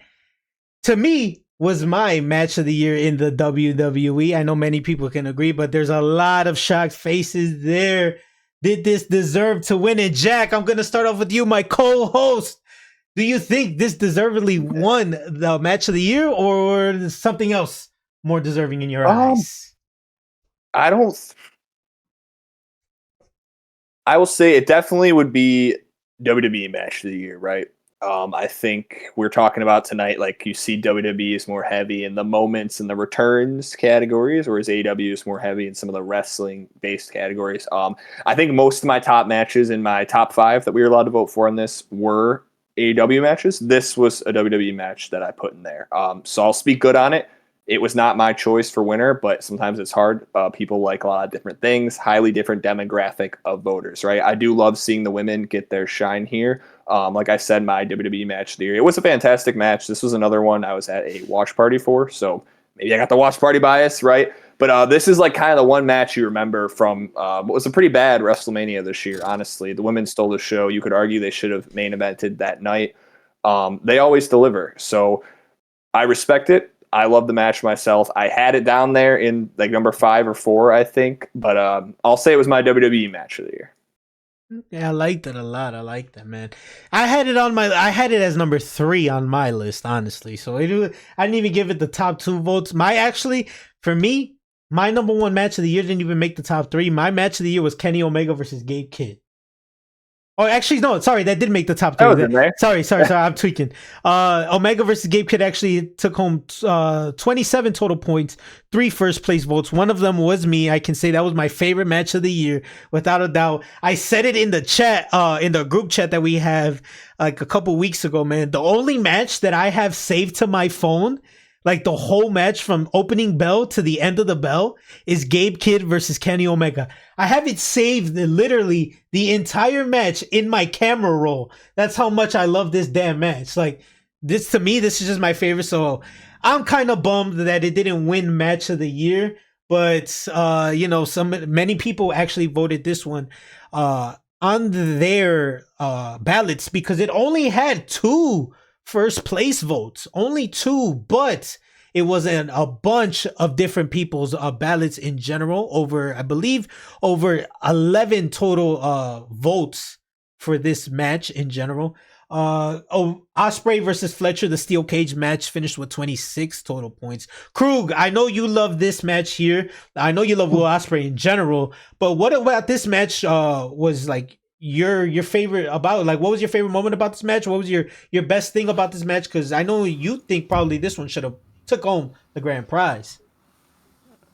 to me, was my match of the year in the WWE. I know many people can agree, but there's a lot of shocked faces there. Did this deserve to win? And Jack, I'm going to start off with you, my co-host. Do you think this deservedly won the match of the year, or something else more deserving in your eyes? I will say it definitely would be WWE match of the year, right? I think we're talking about tonight, like you see WWE is more heavy in the moments and the returns categories, whereas AEW is more heavy in some of the wrestling based categories. I think most of my top matches in my top 5 that we were allowed to vote for in this were AEW matches. This was a WWE match that I put in there. So I'll speak good on it. It was not my choice for winner, but sometimes it's hard. People like a lot of different things, highly different demographic of voters, right? I do love seeing the women get their shine here. Like I said, my WWE match of the year. It was a fantastic match. This was another one I was at a watch party for, so maybe I got the watch party bias, right? But this is like kind of the one match you remember from what was a pretty bad WrestleMania this year, honestly. The women stole the show. You could argue they should have main evented that night. They always deliver. So I respect it. I love the match myself. I had it down there in like number 5 or 4, I think. But I'll say it was my WWE match of the year. Yeah, I liked it a lot. I like that, man. I had it as number 3 on my list, honestly. So I didn't even give it the top 2 votes. For me, my number 1 match of the year didn't even make the top 3. My match of the year was Kenny Omega versus Gabe Kidd. Oh, actually, no, sorry, that did make the top 3. Sorry, I'm tweaking. Omega versus Gabe Kidd actually took home 27 total points, 3 first place votes. One of them was me. I can say that was my favorite match of the year, without a doubt. I said it in the chat, in the group chat that we have like a couple weeks ago, man. The only match that I have saved to my phone, like the whole match from opening bell to the end of the bell, is Gabe Kidd versus Kenny Omega. I have it saved literally the entire match in my camera roll. That's how much I love this damn match. Like this, to me, this is just my favorite. So I'm kind of bummed that it didn't win match of the year. But many people actually voted this one on their ballots because it only had 2 first place votes, only 2, but it was a bunch of different people's ballots in general. I believe over 11 total votes for this match in general. Ospreay versus Fletcher, the steel cage match, finished with 26 total points. Krug, I know you love this match here. I know you love Will Ospreay in general, but what about this match was like your favorite about? Like, what was your favorite moment about this match? What was your best thing about this match? Because I know you think probably this one should have took home the grand prize.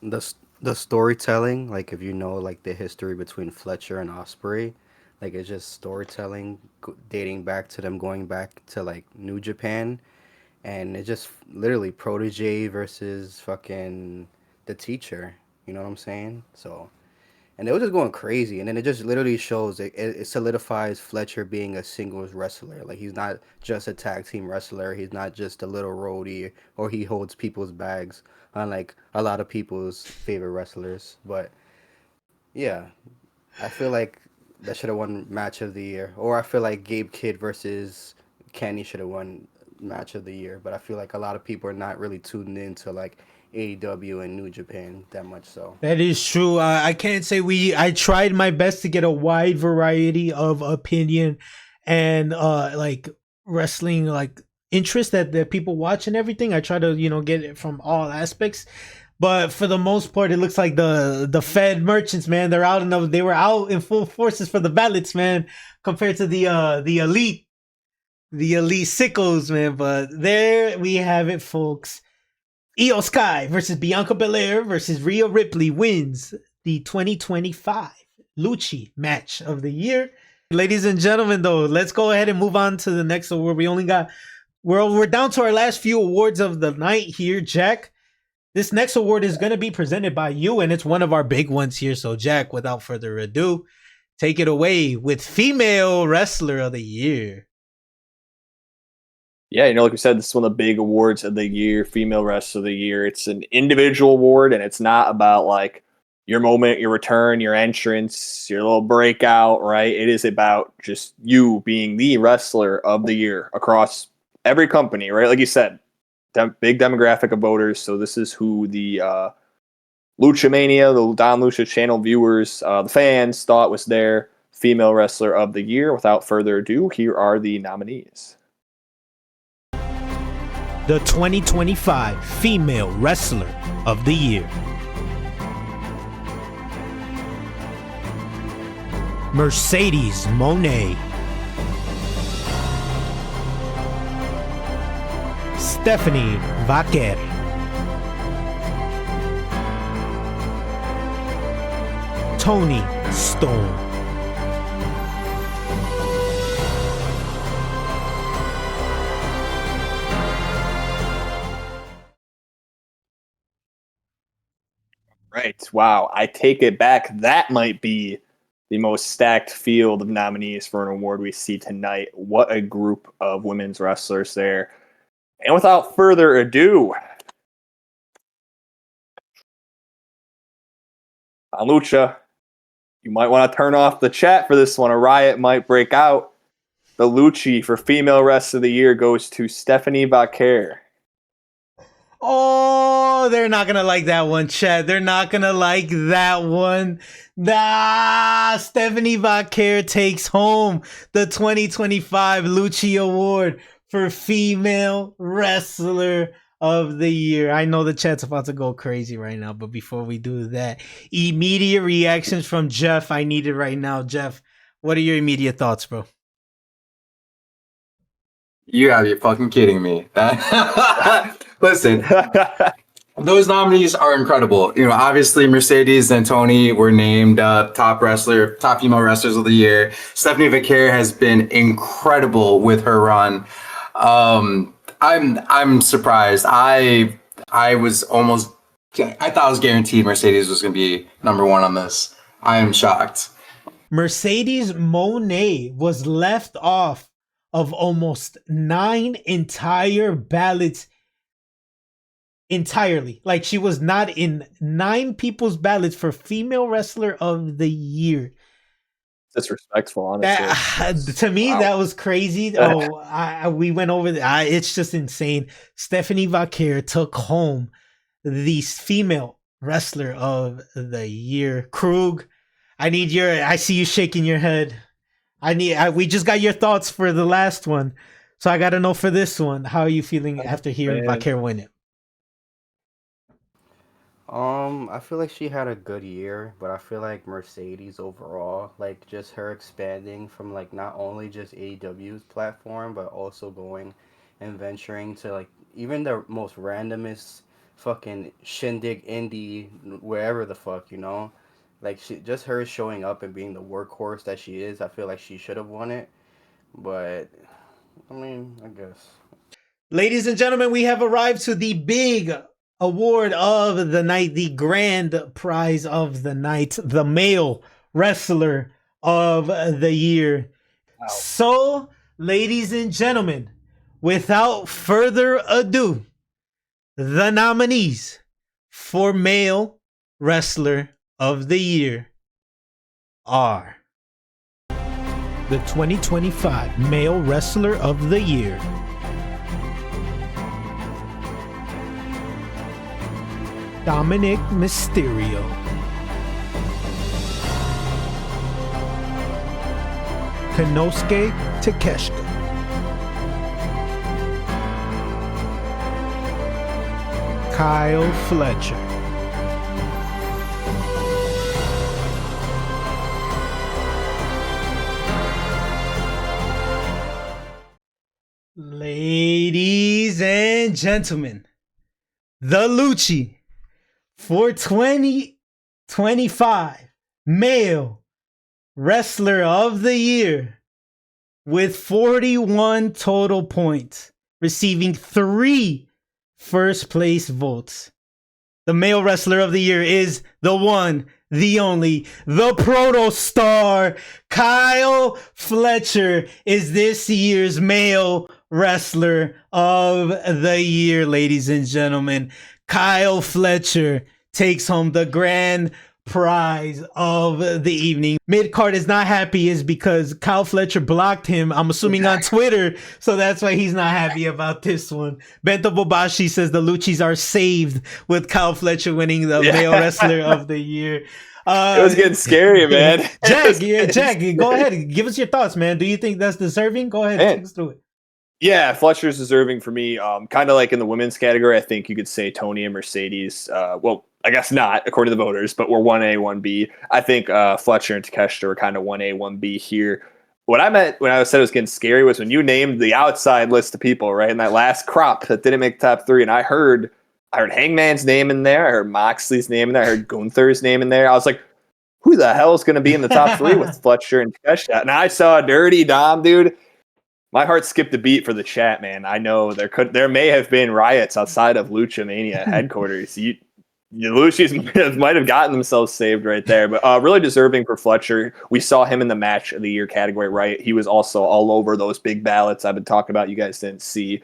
The storytelling, like if you know like the history between Fletcher and Osprey, like it's just storytelling dating back to them going back to like New Japan, and it's just literally protege versus fucking the teacher. You know what I'm saying? So, and they were just going crazy, and then it just literally shows it solidifies Fletcher being a singles wrestler. Like he's not just a tag team wrestler. He's not just a little roadie, or he holds people's bags, unlike a lot of people's favorite wrestlers. But yeah, I feel like that should have won match of the year, or I feel like Gabe Kidd versus Kenny should have won match of the year. But I feel like a lot of people are not really tuned into like AEW and New Japan that much. So That is true. I can't say I tried my best to get a wide variety of opinion and like wrestling like interest that people watch and everything. I try to get it from all aspects, but for the most part, it looks like the Fed merchants, man, they were out in full forces for the ballots, man, compared to the elite sickos, man. But there we have it, folks. Io Sky versus Bianca Belair versus Rhea Ripley wins the 2025 Loochy match of the year. Ladies and gentlemen, though, let's go ahead and move on to the next award. We're down to our last few awards of the night here, Jack. This next award is going to be presented by you, and it's one of our big ones here. So, Jack, without further ado, take it away with Female Wrestler of the Year. Yeah, like we said, this is one of the big awards of the year, Female Wrestler of the Year. It's an individual award, and it's not about like your moment, your return, your entrance, your little breakout, right? It is about just you being the wrestler of the year across every company, right? Like you said, big demographic of voters. So this is who the LuchaMania, the Don Lucha channel viewers, the fans thought was their Female Wrestler of the Year. Without further ado, here are the nominees. The 2025 Female Wrestler of the Year. Mercedes Moné. Stephanie Vaquer. Toni Storm. Right. Wow. I take it back. That might be the most stacked field of nominees for an award we see tonight. What a group of women's wrestlers there. And without further ado, on Lucha, you might want to turn off the chat for this one. A riot might break out. The Loochy for Female Wrestler of the Year goes to Stephanie Vaquer. Oh, they're not going to like that one, Chad. They're not going to like that one. Stephanie Vaquer takes home the 2025 Loochy Award for Female Wrestler of the Year. I know the chat's about to go crazy right now, but before we do that, immediate reactions from Jeff. I need it right now. Jeff, what are your immediate thoughts, bro? You gotta be fucking kidding me. Listen, those nominees are incredible. Obviously Mercedes and Toni were named top female wrestlers of the year. Stephanie Vaquer has been incredible with her run. I'm surprised. I thought I was guaranteed Mercedes was gonna be number one on this. I am shocked. Mercedes Moné was left off of almost 9 entire ballots entirely. Like, she was not in 9 people's ballots for Female Wrestler of the Year. Disrespectful, honestly. To me, wow. That was crazy. We went over it's just insane. Stephanie Vaquer took home the Female Wrestler of the Year. Krug, I see you shaking your head. We just got your thoughts for the last one, so I got to know for this one. How are you feeling after hearing Vaquer win it? I feel like she had a good year, but I feel like Mercedes overall, like just her expanding from like not only just AEW's platform, but also going and venturing to like even the most randomest fucking shindig indie, wherever the fuck, Like, just her showing up and being the workhorse that she is, I feel like she should have won it. But, I mean, I guess. Ladies and gentlemen, we have arrived to the big award of the night, the grand prize of the night, the Male Wrestler of the Year. Wow. So, ladies and gentlemen, without further ado, the nominees for Male Wrestler of the Year are the 2025 Male Wrestler of the Year, Dominic Mysterio. Konosuke Takeshita. Kyle Fletcher. Ladies and gentlemen, the Loochy for 2025 Male Wrestler of the Year with 41 total points, receiving 3 first place votes. The Male Wrestler of the Year is the one, the only, the proto star. Kyle Fletcher is this year's Male Wrestler of the Year, ladies and gentlemen. Kyle Fletcher takes home the grand prize of the evening. Midcard is not happy is because Kyle Fletcher blocked him, I'm assuming on Twitter, so that's why he's not happy about this one. Bento Bobashi says the Luchis are saved with Kyle Fletcher winning the Male Wrestler of the Year. It was getting scary, man. Jack, go ahead. Give us your thoughts, man. Do you think that's deserving? Go ahead, take us through it. Yeah, Fletcher's deserving for me. Kind of like in the women's category, I think you could say Tony and Mercedes. Well, I guess not, according to the voters, but we're 1A, 1B. I think Fletcher and Takeshita are kind of 1A, 1B here. What I meant when I said it was getting scary was when you named the outside list of people, right, in that last crop that didn't make top 3, and I heard Hangman's name in there, I heard Moxley's name in there, I heard Gunther's name in there. I was like, who the hell is going to be in the top 3 with Fletcher and Takeshita? And I saw Dirty Dom, dude. My heart skipped a beat for the chat, man. I know there may have been riots outside of LuchaMania headquarters. The Luchis might have gotten themselves saved right there, but really deserving for Fletcher. We saw him in the Match of the Year category, right? He was also all over those big ballots I've been talking about. You guys didn't see.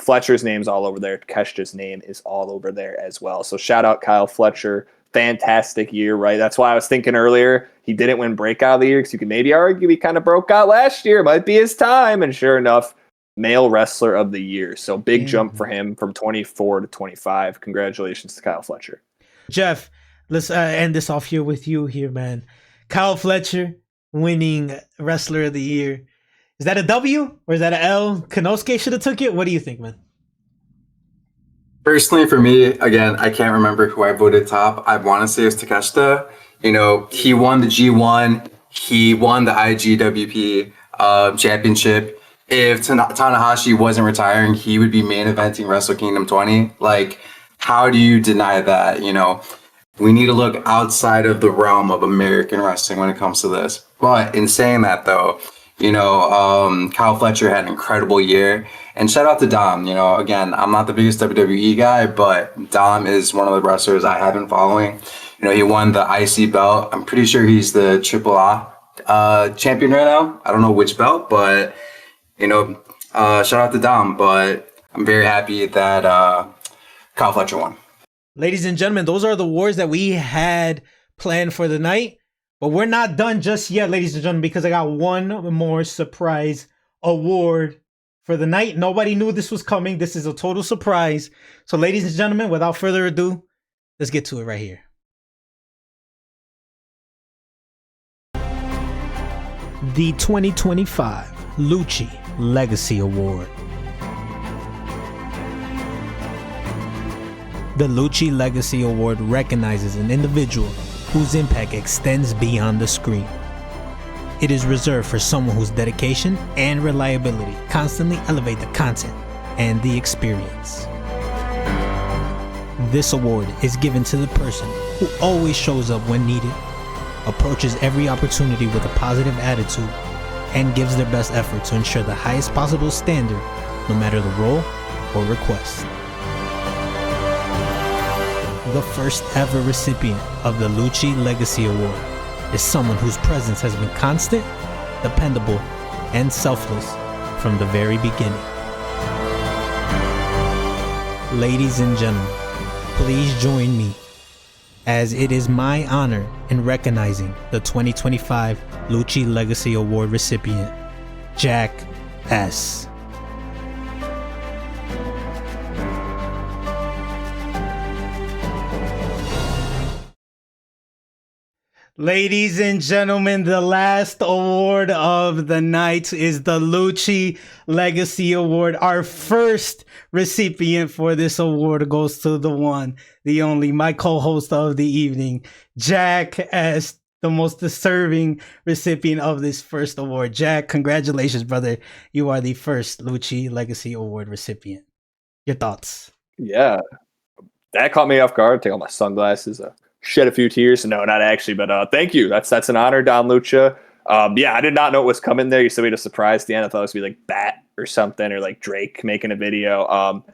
Fletcher's name's all over there. Takeshita's name is all over there as well. So shout out Kyle Fletcher. Fantastic year, right? That's why I was thinking earlier he didn't win Breakout of the Year because you could maybe argue he kind of broke out last year. Might be his time. And sure enough, Male Wrestler of the Year. So big jump for him from 24 to 25. Congratulations to Kyle Fletcher. Jeff, let's end this off here with you here, man. Kyle Fletcher winning Wrestler of the Year. Is that a W or is that an L? Konosuke should have took it. What do you think, man? Personally, for me, again, I can't remember who I voted top. I want to say it was Takeshita. You know, he won the G1. He won the IGWP championship. If Tanahashi wasn't retiring, he would be main eventing Wrestle Kingdom 20. Like, how do you deny that? You know, we need to look outside of the realm of American wrestling when it comes to this. But in saying that, though, you know, Kyle Fletcher had an incredible year. And shout out to Dom. You know, again, I'm not the biggest WWE guy, but Dom is one of the wrestlers I have been following. You know, he won the IC belt. I'm pretty sure he's the AAA champion right now. I don't know which belt, but, you know, shout out to Dom. But I'm very happy that Kyle Fletcher won. Ladies and gentlemen, those are the awards that we had planned for the night. But we're not done just yet, ladies and gentlemen, because I got one more surprise award for the night. Nobody knew this was coming. This is a total surprise. So, ladies and gentlemen, without further ado, let's get to it right here. The 2025 Loochy Legacy Award. The Loochy Legacy Award recognizes an individual whose impact extends beyond the screen. It is reserved for someone whose dedication and reliability constantly elevate the content and the experience. This award is given to the person who always shows up when needed, approaches every opportunity with a positive attitude, and gives their best effort to ensure the highest possible standard, no matter the role or request. The first ever recipient of the Loochy Legacy Award is someone whose presence has been constant, dependable, and selfless from the very beginning. Ladies and gentlemen, please join me as it is my honor in recognizing the 2025 Loochy Legacy Award recipient, Jack S. Ladies and gentlemen, the last award of the night is the Loochy Legacy Award. Our first recipient for this award goes to the one, the only, my co-host of the evening, Jack, as the most deserving recipient of this first award. Jack, congratulations, brother. You are the first Loochy Legacy Award recipient. Your thoughts? Yeah, that caught me off guard. Take all my sunglasses. Shed a few tears. No, not actually, but thank you. That's an honor, Don Lucha. Yeah, I did not know it was coming there. You said we had a surprise at the end. I thought it was going to be like Bat or something, or like Drake making a video.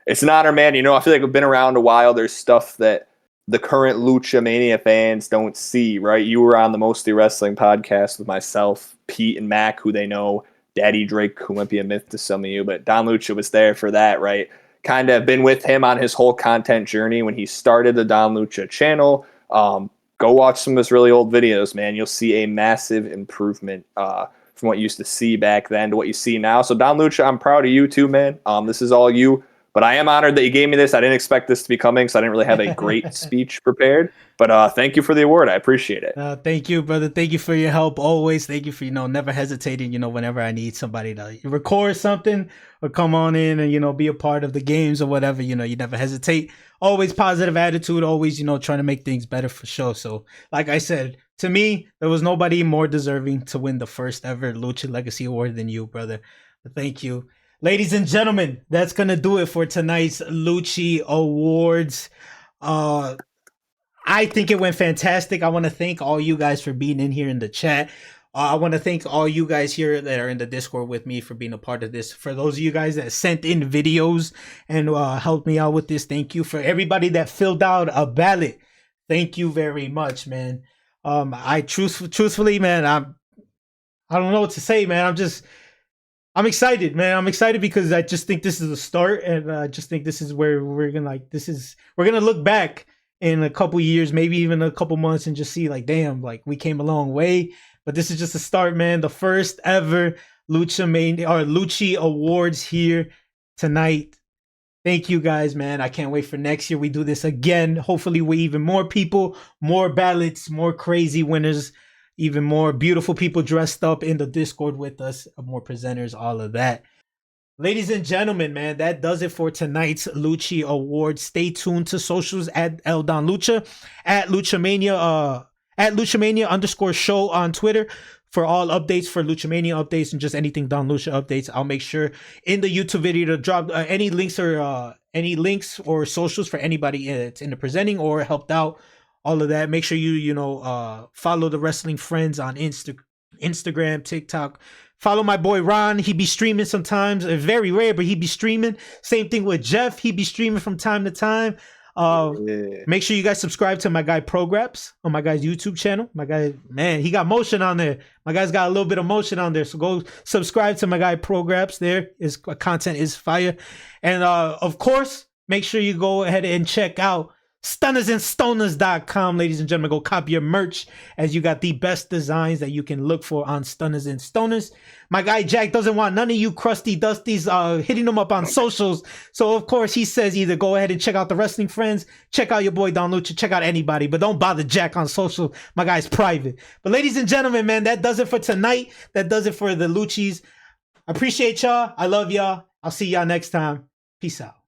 It's an honor, man. You know, I feel like we've been around a while. There's stuff that the current LuchaMania fans don't see, right? You were on the Mostly Wrestling podcast with myself, Pete, and Mac, who they know, Daddy Drake, who might be a myth to some of you, but Don Lucha was there for that, right? Kind of been with him on his whole content journey when he started the Don Lucha channel. Go watch some of his really old videos, man. You'll see a massive improvement from what you used to see back then to what you see now. So Don Lucha, I'm proud of you too, man. This is all you. But I am honored that you gave me this. I didn't expect this to be coming, so I didn't really have a great speech prepared. But thank you for the award. I appreciate it. Thank you, brother. Thank you for your help always. Thank you for, never hesitating, whenever I need somebody to record something or come on in and, be a part of the games or whatever, you never hesitate. Always positive attitude, always, trying to make things better for sure. So, like I said, to me, there was nobody more deserving to win the first ever Lucha Legacy Award than you, brother. But thank you. Ladies and gentlemen, that's going to do it for tonight's Loochy Awards. I think it went fantastic. I want to thank all you guys for being in here in the chat. I want to thank all you guys here that are in the Discord with me for being a part of this. For those of you guys that sent in videos and helped me out with this, thank you. For everybody that filled out a ballot, thank you very much, man. Truthfully, man, I don't know what to say, man. I'm excited, man. I'm excited because I just think this is a start, and I just think this is where we're gonna look back in a couple years, maybe even a couple months, and just see damn, we came a long way. But this is just a start, man. The first ever Loochy Awards here tonight. Thank you guys, man. I can't wait for next year. We do this again. Hopefully with even more people, more ballots, more crazy winners, even more beautiful people dressed up in the Discord with us, more presenters, all of that. Ladies and gentlemen, man, that does it for tonight's Loochy Awards. Stay tuned to socials at @LDonLucha, at LuchaMania, at LuchaMania_show on Twitter for all updates, for LuchaMania updates and just anything Don Lucha updates. I'll make sure in the YouTube video to drop any links or socials for anybody that's in the presenting or helped out. All of that. Make sure you follow the Wrestling Friends on Instagram, TikTok. Follow my boy Ron. He be streaming sometimes. Very rare, but he be streaming. Same thing with Jeff. He be streaming from time to time. Make sure you guys subscribe to my guy Prograps on my guy's YouTube channel. My guy, man, he got motion on there. My guy's got a little bit of motion on there. So go subscribe to my guy Prograps. There, his content is fire. And of course, make sure you go ahead and check out StunnersandStoners.com, ladies and gentlemen. Go copy your merch, as you got the best designs that you can look for on Stunners and Stoners. My guy Jack doesn't want none of you crusty dusties hitting him up on socials. So of course he says either go ahead and check out the Wrestling Friends, check out your boy Don Lucha, check out anybody, but don't bother Jack on social. My guy's private. But ladies and gentlemen, man, that does it for tonight. That does it for the Lucchies. I appreciate y'all. I love y'all. I'll see y'all next time. Peace out.